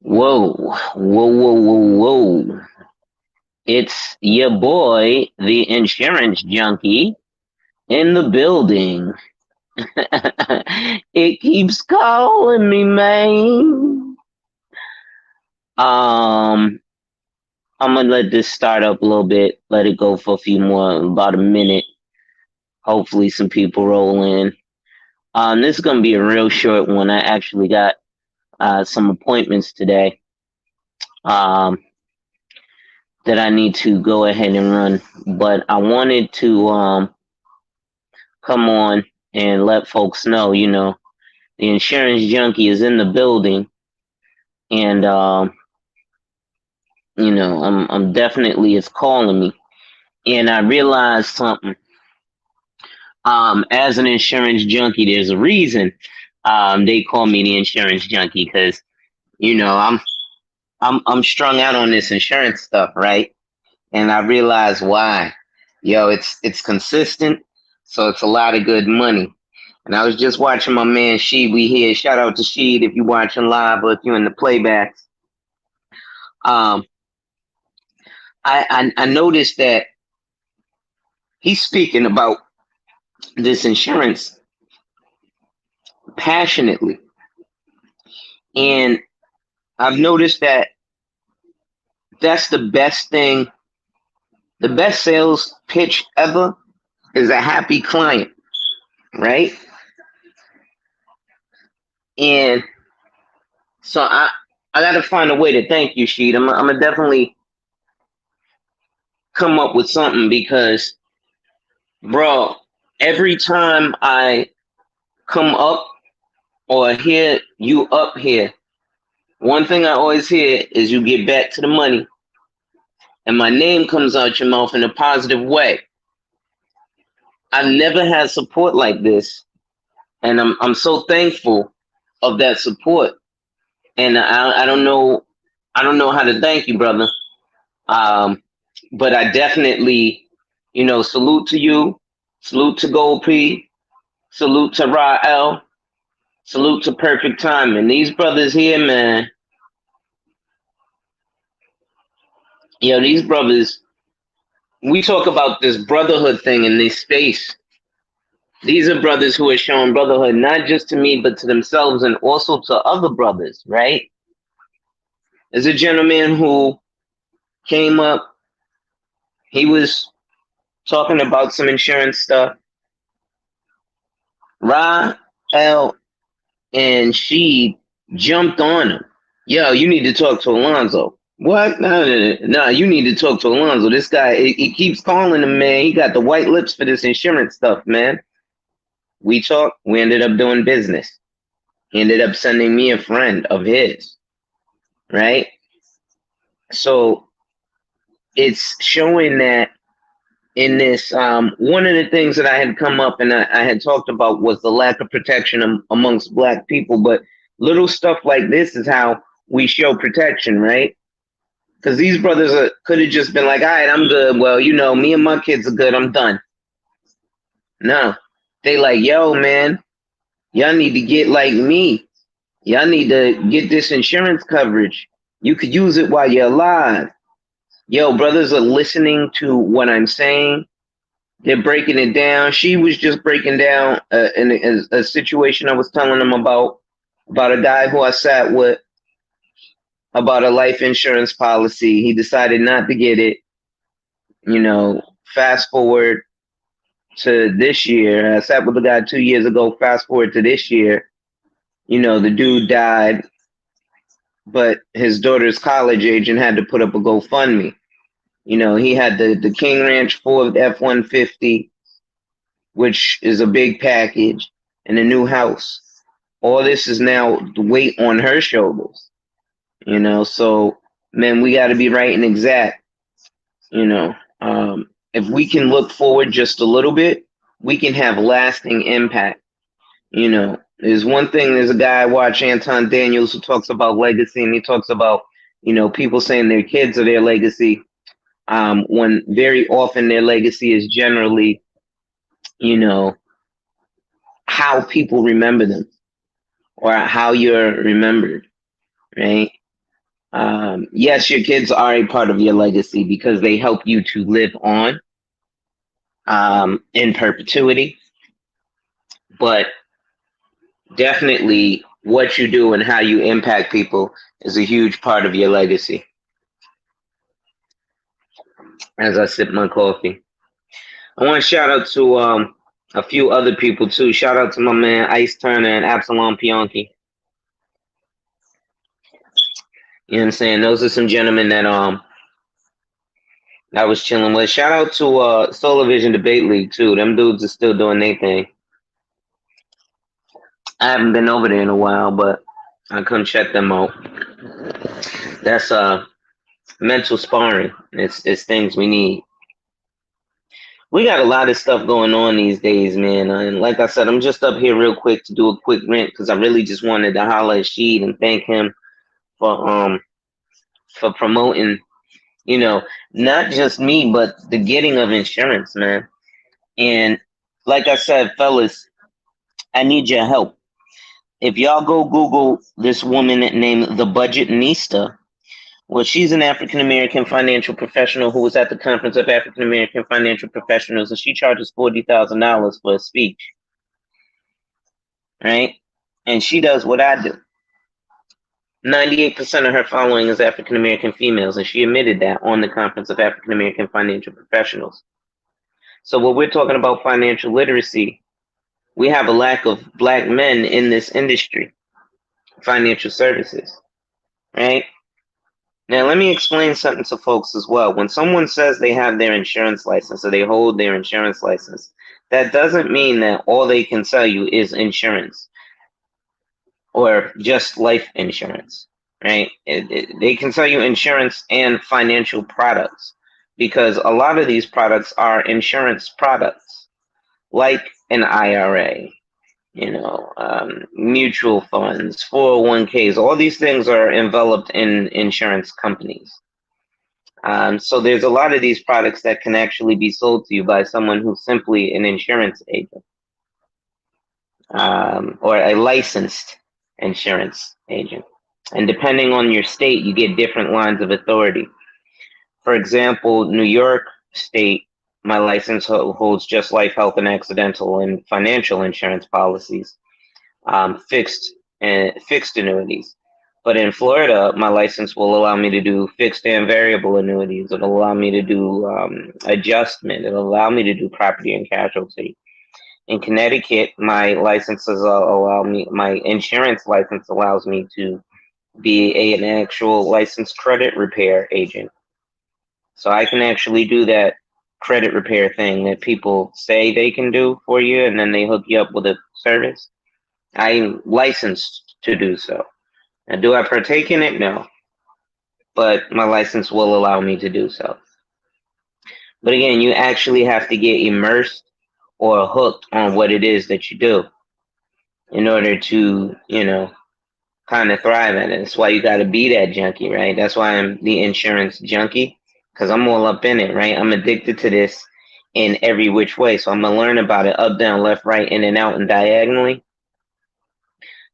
Whoa, whoa. It's your boy, the insurance junkie, in the building. It keeps calling me, man. Um, I'm gonna let this start up a little bit, let it go for a few more, about a minute. Hopefully, some people roll in. This is gonna be a real short one. I actually got some appointments today. Um, that I need to go ahead and run, but I wanted to come on and let folks know, the insurance junkie is in the building, and I'm definitely it's calling me, and I realized something. As an insurance junkie, there's a reason they call me the insurance junkie because I'm strung out on this insurance stuff, right? And I realized why. Yo, it's consistent, so it's a lot of good money. And I was just watching my man Sheed. We here. Shout out to Sheed if you're watching live or if you're in the playbacks. Um, I noticed that he's speaking about this insurance passionately, and I've noticed that that's the best thing. The best sales pitch ever is a happy client, right? And so I got to find a way to thank you, Sheed. I'm gonna definitely come up with something because, bro, every time I come up or hear you up here, one thing I always hear is you get back to the money, and my name comes out your mouth in a positive way. I've never had support like this, and I'm so thankful of that support. And I don't know how to thank you, brother. Um, but I definitely, salute to you, salute to Gold P, salute to Rael, salute to Perfect Timing. These brothers here, man, these brothers, we talk about this brotherhood thing in this space. These are brothers who are showing brotherhood not just to me, but to themselves and also to other brothers, right? There's a gentleman who came up, he was talking about some insurance stuff. Rael and she jumped on him. Yo, you need to talk to Alonzo. What? No, you need to talk to Alonzo. This guy, he keeps calling him, man. He got the white lips for this insurance stuff, man. We talked. We ended up doing business. He ended up sending me a friend of his, right? So it's showing that in this, one of the things that I had come up and I had talked about was the lack of protection amongst Black people. But little stuff like this is how we show protection, right? Because these brothers could have just been like, all right, I'm good. Well, me and my kids are good. I'm done. No. They like, yo, man, y'all need to get like me. Y'all need to get this insurance coverage. You could use it while you're alive. Yo, brothers are listening to what I'm saying. They're breaking it down. She was just breaking down in a situation I was telling them about a guy who I sat with about a life insurance policy. He decided not to get it. Fast forward to this year. I sat with the guy 2 years ago. Fast forward to this year. The dude died, but his daughter's college agent had to put up a GoFundMe. He had the King Ranch Ford F-150, which is a big package, and a new house. All this is now the weight on her shoulders. So man, we got to be right and exact. If we can look forward just a little bit, we can have lasting impact. There's one thing, there's a guy I watch, Anton Daniels, who talks about legacy, and he talks about, people saying their kids are their legacy, when very often their legacy is generally you know, how people remember them or how you're remembered, right? Yes, your kids are a part of your legacy because they help you to live on in perpetuity, but definitely what you do and how you impact people is a huge part of your legacy. As I sip my coffee, I want to shout out to a few other people too. Shout out to my man Ice Turner and Absalom Pionki. You know what I'm saying? Those are some gentlemen that I was chilling with. Shout out to Solar Vision Debate League too. Them dudes are still doing their thing. I haven't been over there in a while, but I come check them out. That's mental sparring. It's things we need. We got a lot of stuff going on these days, man. And like I said, I'm just up here real quick to do a quick rant because I really just wanted to holler at Sheed and thank him for promoting, you know, not just me, but the getting of insurance, man. And like I said, fellas, I need your help. If y'all go Google this woman named the Budget Nista, well, she's an African American financial professional who was at the Conference of African American Financial Professionals, and she charges $40,000 for a speech, right? And she does what I do. 98% of her following is African American females, and she admitted that on the Conference of African American Financial Professionals. So, when we're talking about financial literacy, we have a lack of black men in this industry, financial services, right? Now, let me explain something to folks as well. When someone says they have their insurance license or they hold their insurance license, that doesn't mean that all they can sell you is insurance or just life insurance, right? They can sell you insurance and financial products because a lot of these products are insurance products, like an IRA, mutual funds, 401ks. All these things are enveloped in insurance companies. So there's a lot of these products that can actually be sold to you by someone who's simply an insurance agent or a licensed insurance agent. And depending on your state, you get different lines of authority. For example, New York State, my license holds just life, health, and accidental and financial insurance policies, fixed annuities. But in Florida, my license will allow me to do fixed and variable annuities. It'll allow me to do adjustment. It'll allow me to do property and casualty. In Connecticut, my licenses allow me. My insurance license allows me to be an actual licensed credit repair agent. So I can actually do that credit repair thing that people say they can do for you, and then they hook you up with a service. I'm licensed to do so. Now, do I partake in it? No. But my license will allow me to do so. But again, you actually have to get immersed or hooked on what it is that you do in order to, kind of thrive at it. That's why you got to be that junkie, right? That's why I'm the insurance junkie because I'm all up in it, right? I'm addicted to this in every which way. So I'm going to learn about it up, down, left, right, in and out, and diagonally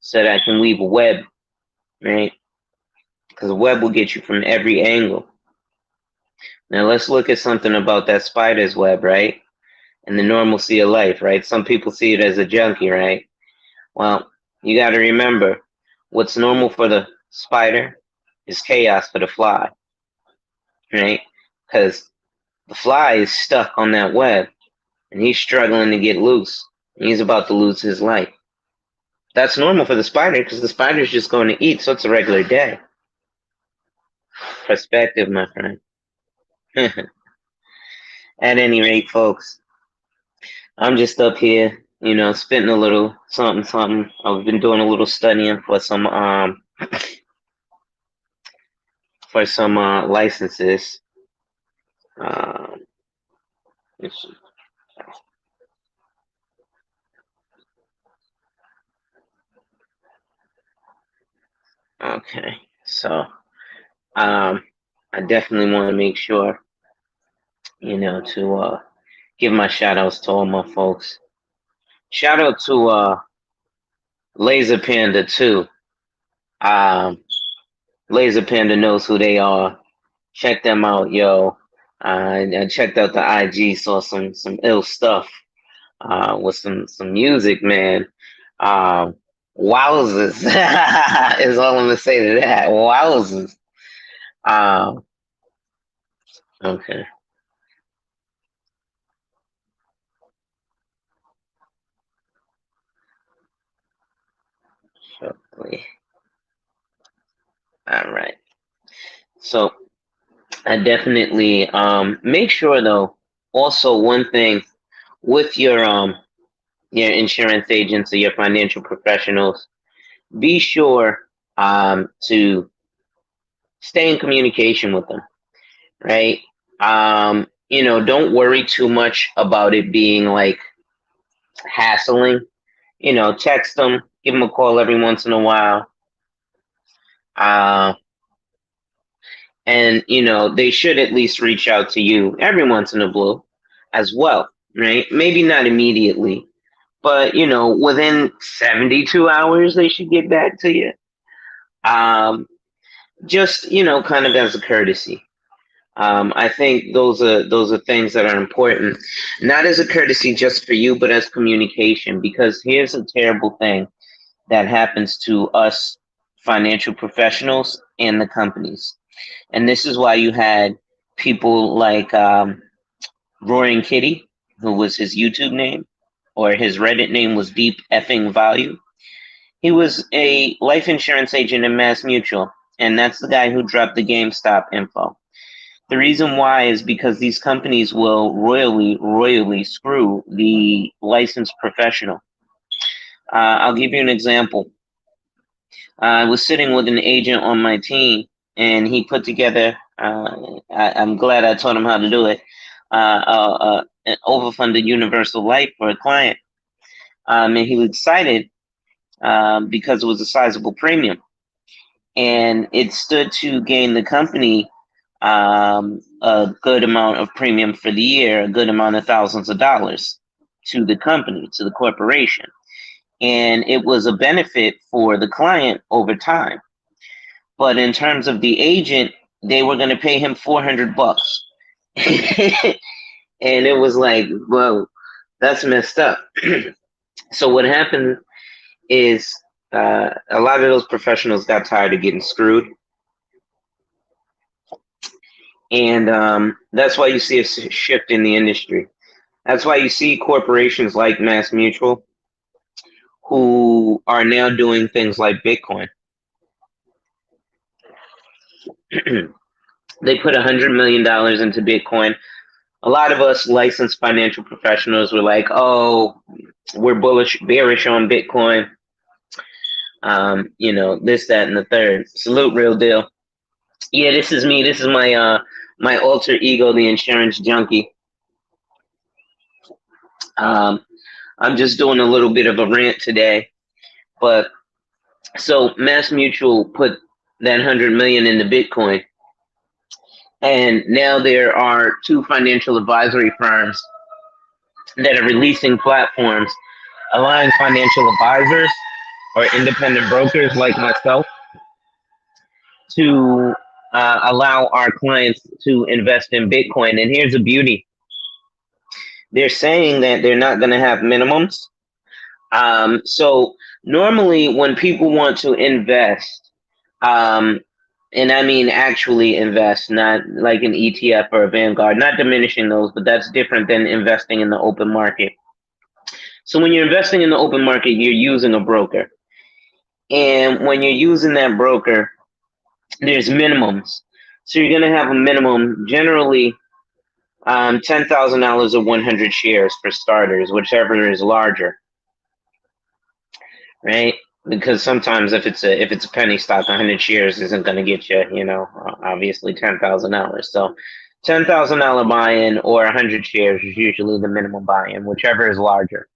so that I can weave a web, right? Because a web will get you from every angle. Now let's look at something about that spider's web, right? And the normalcy of life, right? Some people see it as a junkie, right? Well, you got to remember what's normal for the spider is chaos for the fly, right? Because the fly is stuck on that web and he's struggling to get loose. And he's about to lose his life. That's normal for the spider because the spider's just going to eat, so it's a regular day. Perspective, my friend. At any rate, folks, I'm just up here, spitting a little something, something. I've been doing a little studying for some licenses. Let's see. Okay, so I definitely want to make sure, to give my shout outs to all my folks. Shout out to Laser Panda too. Um, Laser Panda knows who they are. Check them out, yo. I checked out the IG, saw some ill stuff with some music, man. Um, Wowzers is all I'm gonna say to that. Wowzers. Uh, okay. Shortly. All right. So I definitely make sure though. Also, one thing with your insurance agents or your financial professionals, be sure to stay in communication with them, right? Don't worry too much about it being like hassling. Text them, give them a call every once in a while. Uh, and they should at least reach out to you every once in a blue as well, right? Maybe not immediately, but within 72 hours they should get back to you. Just kind of as a courtesy. I think those are things that are important, not as a courtesy just for you, but as communication. Because here's a terrible thing that happens to us financial professionals and the companies, and this is why you had people like Roaring Kitty, who was his YouTube name, or his Reddit name was Deep Effing Value. He was a life insurance agent in Mass Mutual, and that's the guy who dropped the GameStop info. The reason why is because these companies will royally screw the licensed professional. I'll give you an example. I was sitting with an agent on my team, and he put together. I'm glad I taught him how to do it. An overfunded universal life for a client, and he was excited because it was a sizable premium, and it stood to gain the company a good amount of premium for the year, a good amount of thousands of dollars to the company, to the corporation. And it was a benefit for the client over time. But in terms of the agent, they were going to pay him $400. And it was like, whoa, that's messed up. So what happened is a lot of those professionals got tired of getting screwed. And that's why you see a shift in the industry. That's why you see corporations like Mass Mutual who are now doing things like Bitcoin. They put $100 million into Bitcoin. A lot of us licensed financial professionals were like, "Oh, we're bearish on Bitcoin." This, that, and the third. Salute, real deal. Yeah, this is me. This is my alter ego, the insurance junkie. I'm just doing a little bit of a rant today, but so Mass Mutual put that 100 million into Bitcoin, and now there are two financial advisory firms that are releasing platforms allowing financial advisors or independent brokers like myself to allow our clients to invest in Bitcoin. And here's the beauty: they're saying that they're not going to have minimums. So normally, when people want to invest, um, and I mean actually invest, not like an ETF or a Vanguard, not diminishing those, but that's different than investing in the open market. So when you're investing in the open market, you're using a broker. And when you're using that broker, there's minimums. So you're going to have a minimum, generally $10,000 or 100 shares for starters, whichever is larger, right? Because sometimes if it's a penny stock, 100 shares isn't going to get you, obviously $10,000. So $10,000 buy-in or 100 shares is usually the minimum buy-in, whichever is larger.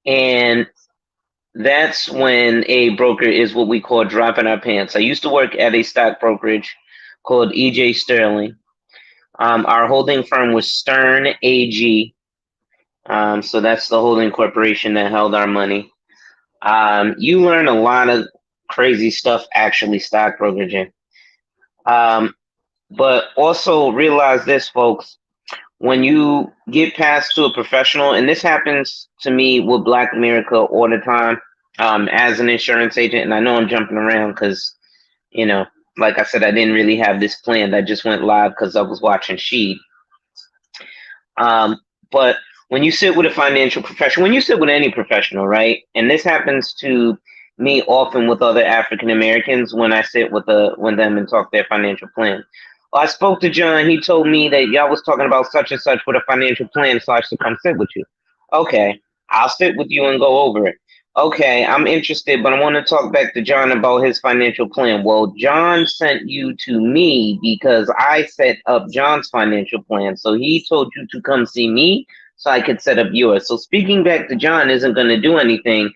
And that's when a broker is what we call dropping our pants. I used to work at a stock brokerage called EJ Sterling. Our holding firm was Stern AG. So that's the holding corporation that held our money. You learn a lot of crazy stuff actually stock brokeraging. But also realize this, folks, when you get past to a professional, and this happens to me with Black America all the time, as an insurance agent, and I know I'm jumping around because, you know, like I said, I didn't really have this planned. I just went live because I was watching Sheed. But when you sit with a financial professional, when you sit with any professional, right? And this happens to me often with other African Americans when I sit with them and talk their financial plan. Well, I spoke to John. He told me that y'all was talking about such and such with a financial plan, so I should come sit with you. Okay, I'll sit with you and go over it. Okay, I'm interested, but I want to talk back to John about his financial plan. Well, John sent you to me because I set up John's financial plan. So he told you to come see me so I could set up yours. So speaking back to John isn't going to do anything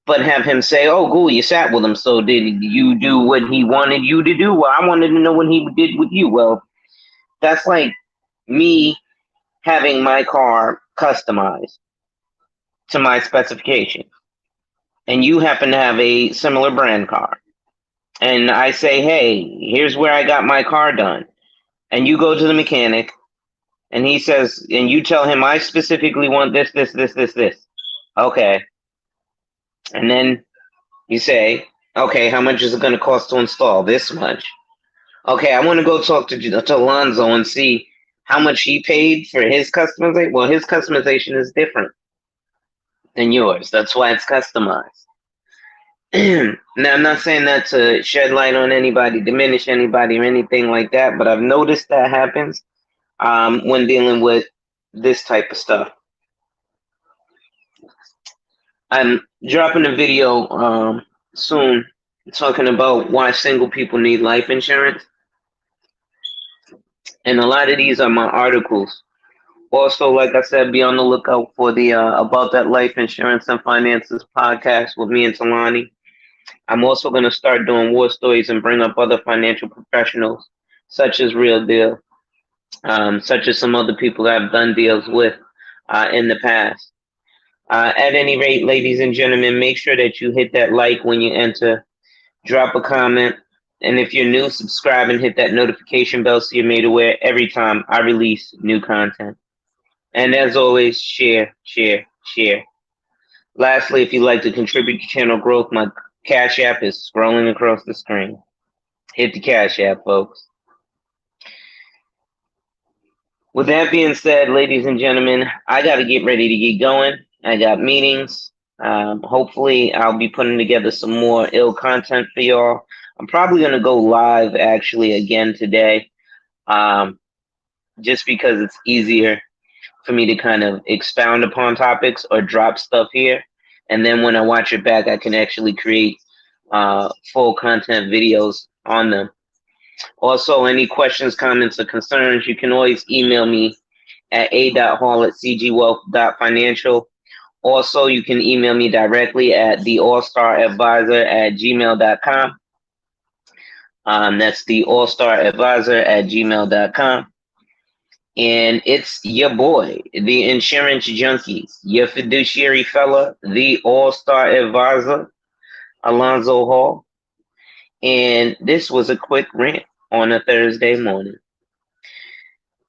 but have him say, oh, cool, you sat with him. So did you do what he wanted you to do? Well, I wanted to know what he did with you. Well, that's like me having my car customized to my specification, and you happen to have a similar brand car. And I say, hey, here's where I got my car done. And you go to the mechanic, and he says, and you tell him, I specifically want this, this, this, this, this. Okay. And then you say, okay, how much is it going to cost to install? This much. Okay, I want to go talk to Alonzo and see how much he paid for his customization. Well, his customization is different than yours. That's why it's customized. Now, I'm not saying that to shed light on anybody, diminish anybody, or anything like that, but I've noticed that happens when dealing with this type of stuff. I'm dropping a video soon talking about why single people need life insurance. And a lot of these are my articles. Also, like I said, be on the lookout for the About That Life Insurance and Finances podcast with me and Talani. I'm also going to start doing war stories and bring up other financial professionals, such as Real Deal, such as some other people that I've done deals with in the past. At any rate, ladies and gentlemen, make sure that you hit that like when you enter, drop a comment, and if you're new, subscribe and hit that notification bell so you're made aware every time I release new content. And as always, share, share, share. Lastly, if you'd like to contribute to channel growth, my Cash App is scrolling across the screen. Hit the Cash App, folks. With that being said, ladies and gentlemen, I got to get ready to get going. I got meetings. Hopefully, I'll be putting together some more ill content for y'all. I'm probably going to go live actually again today, just because it's easier for me to kind of expound upon topics or drop stuff here. And then when I watch it back, I can actually create full content videos on them. Also, any questions, comments, or concerns, you can always email me at a.hall@cgwealth.financial. Also, you can email me directly at theallstaradvisor@gmail.com. That's theallstaradvisor@gmail.com. And it's your boy, the insurance junkie, your fiduciary fella, the all-star advisor, Alonzo Hall. And this was a quick rant on a Thursday morning.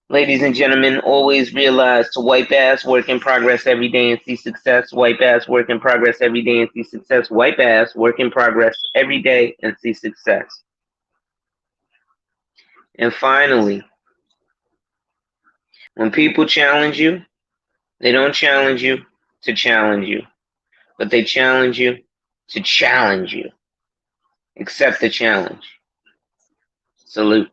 Ladies and gentlemen, always realize to wipe ass, work in progress every day and see success. Wipe ass, work in progress every day and see success. Wipe ass, work in progress every day and see success. And finally, when people challenge you, they don't challenge you to challenge you, but they challenge you to challenge you. Accept the challenge. Salute.